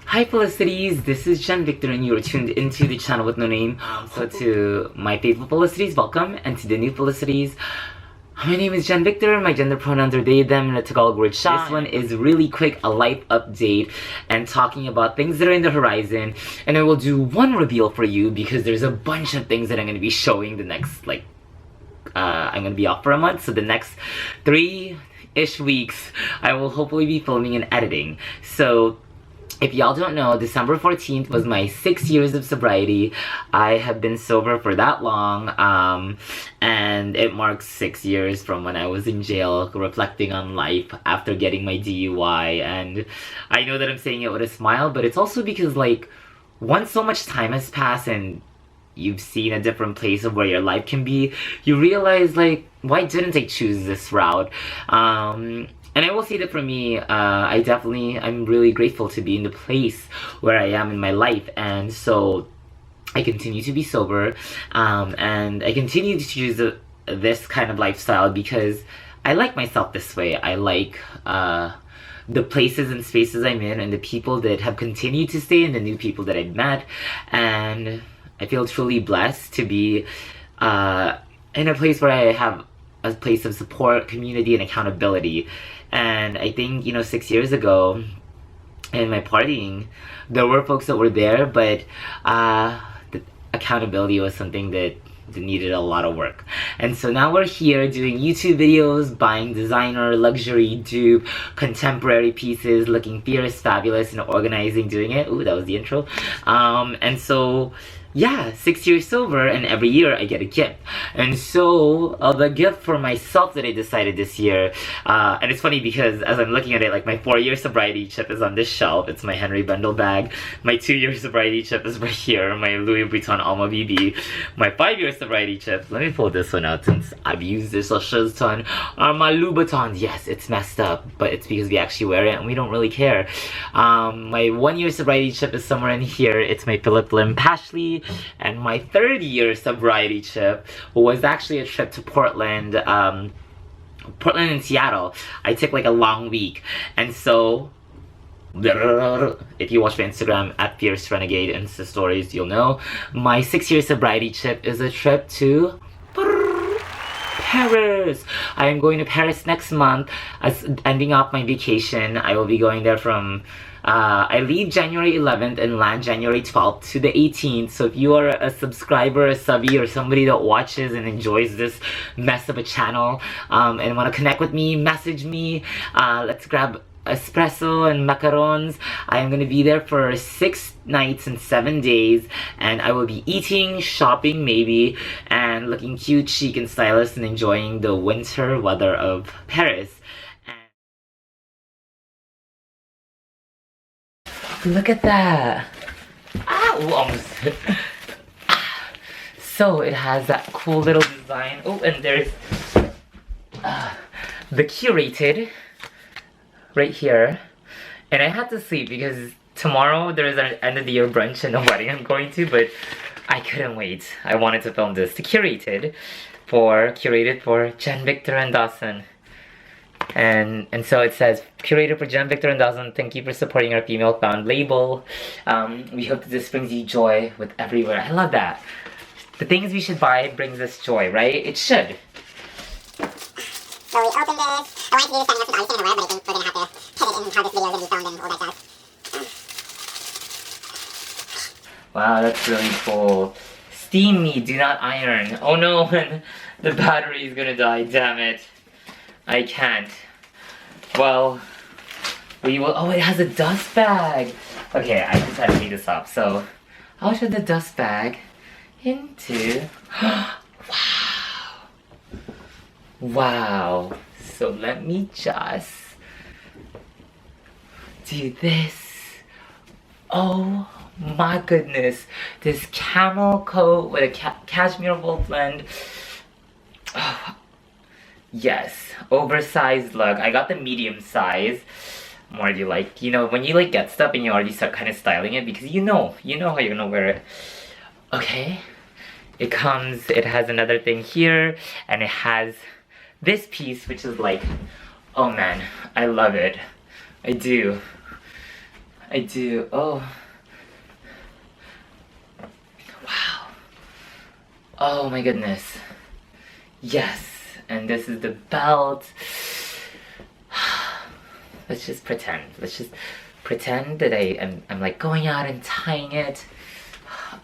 Hi felicities, this is Jen Victor and you are tuned into the channel with no name. So to my faithful felicities, welcome, and to the new felicities, my name is Jen Victor, my gender pronouns are they, them, and a Tagalog word shine. This one is really quick, a life update, and talking about things that are in the horizon, and I will do one reveal for you because there's a bunch of things that I'm going to be showing the next, I'm going to be off for a month, so the next 3-ish weeks, I will hopefully be filming and editing. So, if y'all don't know, December 14th was my 6 years of sobriety. I have been sober for that long, and it marks 6 years from when I was in jail, reflecting on life after getting my DUI, and I know that I'm saying it with a smile, but it's also because, once so much time has passed and you've seen a different place of where your life can be, you realize, why didn't I choose this route? And I will say that for me, I'm really grateful to be in the place where I am in my life, and so I continue to be sober, and I continue to choose this kind of lifestyle because I like myself this way. I like the places and spaces I'm in, and the people that have continued to stay, and the new people that I've met, and I feel truly blessed to be in a place where I have a place of support, community, and accountability. And I think, 6 years ago, in my partying, there were folks that were there, but the accountability was something that needed a lot of work. And so now we're here doing YouTube videos, buying designer, luxury, dupe, contemporary pieces, looking fierce, fabulous, and organizing, doing it. Ooh, that was the intro. And so, yeah, 6 years sober, and every year I get a gift. And so, the gift for myself that I decided this year, and it's funny because as I'm looking at it, my 4-year sobriety chip is on this shelf. It's my Henry Bendel bag. My 2-year sobriety chip is right here, my Louis Vuitton Alma BB. My 5-year sobriety chip, let me pull this one out since I've used this a shiz ton, are my Louboutins. Yes, it's messed up, but it's because we actually wear it and we don't really care. My 1-year sobriety chip is somewhere in here. It's my Philip Lim Pashley. And my 3rd-year sobriety chip was actually a trip to Portland and Seattle. I took a long week, and so if you watch my Instagram at Fierce Renegade Insta stories, you'll know my 6-year sobriety chip is a trip to Paris. I am going to Paris next month as ending off my vacation. I will be going there from I leave January 11th and land January 12th to the 18th. So if you are a subscriber, a subby, or somebody that watches and enjoys this mess of a channel, and want to connect with me, message me. Let's grab espresso and macarons. I am going to be there for 6 nights and 7 days, and I will be eating, shopping maybe, and looking cute, chic, and stylish, and enjoying the winter weather of Paris. Look at that! Ooh, almost. So it has that cool little design. Oh, and there's the Curated right here. And I had to sleep because tomorrow there is an end of the year brunch and a wedding I'm going to, but I couldn't wait. I wanted to film this. The Curated for Jen Victor and Dawson. And so it says, curated for Jen Victor and Dawson, thank you for supporting our female found label. We hope that this brings you joy with everywhere. I love that. The things we should buy brings us joy, right? It should. So we opened this. I wanted to do this setting up so the audience can aware, but I think we're going to have to pivot in how this video is going to be filmed and all that jazz. Wow, that's really cool. Steam me, do not iron. Oh no, the battery is gonna die, damn it. I can't. Well, we will. Oh, it has a dust bag. Okay, I just had to clean this up. So, I'll show the dust bag into. Wow. Wow. So let me just do this. Oh my goodness. This camel coat with a cashmere wool blend. Oh. Yes, oversized look. I got the medium size. More do you like? When you get stuff and you already start kind of styling it because you know how you're gonna wear it. Okay. It has another thing here, and it has this piece, which is oh man, I love it. I do. I do. Oh. Wow. Oh my goodness. Yes. And this is the belt. Let's just pretend. Let's just pretend that I'm like going out and tying it.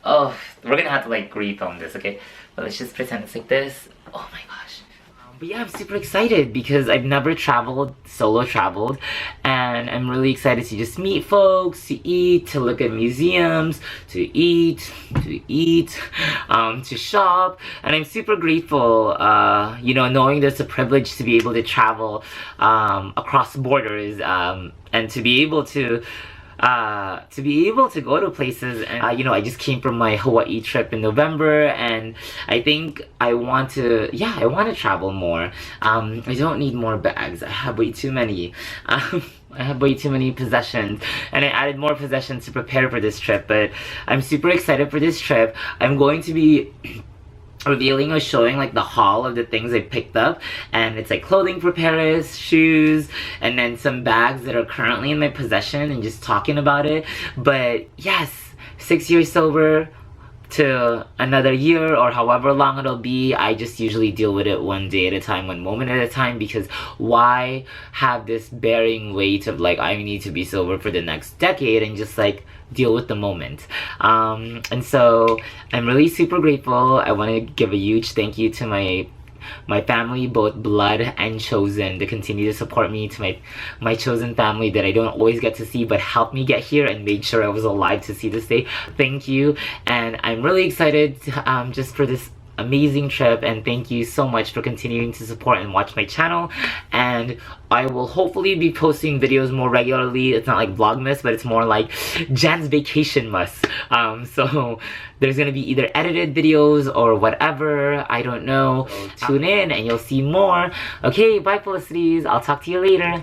Oh, we're gonna have to like refilm this, okay? But let's just pretend it's like this. Oh my gosh. But yeah, I'm super excited because I've never solo traveled, and I'm really excited to just meet folks, to eat, to look at museums, to shop, and I'm super grateful, you know, knowing that it's a privilege to be able to travel across borders, and to be able to go to places. And you know, I just came from my Hawaii trip in November, and I think I want to travel more. I don't need more bags. I have way too many. I have way too many possessions, and I added more possessions to prepare for this trip, but I'm super excited for this trip. I'm going to be revealing or showing like the haul of the things I picked up, and it's like clothing for Paris, shoes, and then some bags that are currently in my possession, and just talking about it. But yes, 6 years sober to another year or however long it'll be, I just usually deal with it one day at a time, one moment at a time, because why have this bearing weight of like I need to be sober for the next decade and just like deal with the moment. And so I'm really super grateful. I want to give a huge thank you to my family, both blood and chosen, to continue to support me, to my chosen family that I don't always get to see but helped me get here and made sure I was alive to see this day. Thank you. And I'm really excited just for this amazing trip, and thank you so much for continuing to support and watch my channel. And I will hopefully be posting videos more regularly. It's not like Vlogmas, but it's more like Jan's vacation must. So there's gonna be either edited videos or whatever, I don't know. So tune in and you'll see more. Okay, bye Felicities, I'll talk to you later.